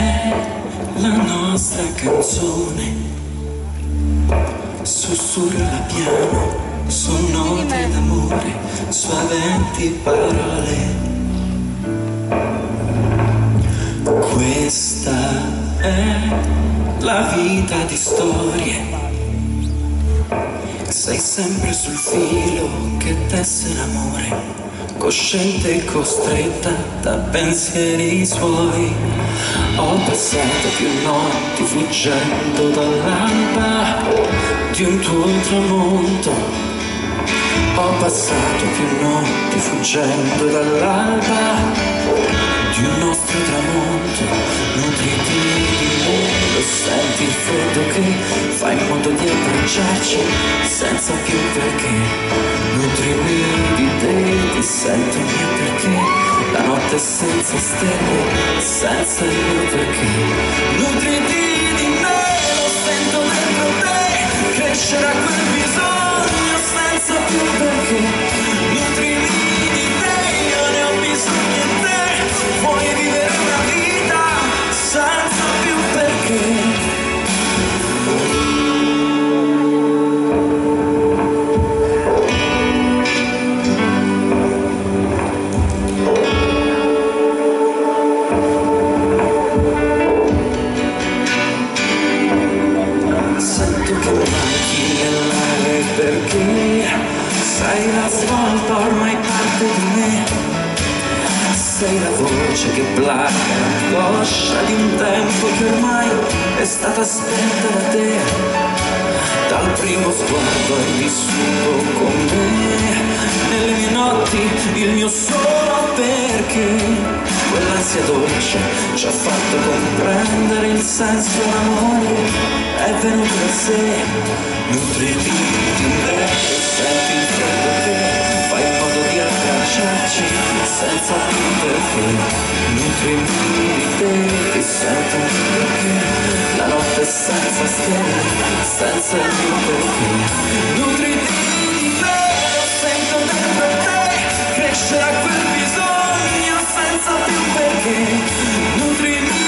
è la nostra canzone, sussurra piano su note d'amore, suaventi parole. Questa è la vita di storie, sei sempre sul filo che tesse l'amore, cosciente e costretta da pensieri suoi. Ho passato più notti fuggendo dall'alba di un tuo tramonto. Ho passato più notti fuggendo dall'alba di un nostro tramonto. Nutriti di me, lo senti il freddo che fa in modo di abbracciarci senza più perché. Nutrimi di te, ti sento mio perché. La notte senza stelle, senza il mio perché. Nutriti di me, lo sento dentro te, crescerà quel bisogno senza più perché. Nutrimi di te, io ne ho bisogno in te. Vuoi vivere una vita senza più perché. Sento che manchi nell'aria perché sei la svolta ormai parte di me. Sei la voce che placa l'angoscia di un tempo che ormai è stata spenta da te. Dal primo sguardo hai vissuto con me, nelle mie notti il mio solo perché. Quell'ansia dolce ci ha fatto comprendere il senso dell'amore, è venuto da sé. Nutriti di me, senti il freddo che fa in modo di abbracciarci senza più perché. Nutrimi di te, ti sento perché. La notte senza stelle, senza il mio perché. Nutriti di me, lo sento dentro te, crescerà quel bisogno senza più perché. Nutrimi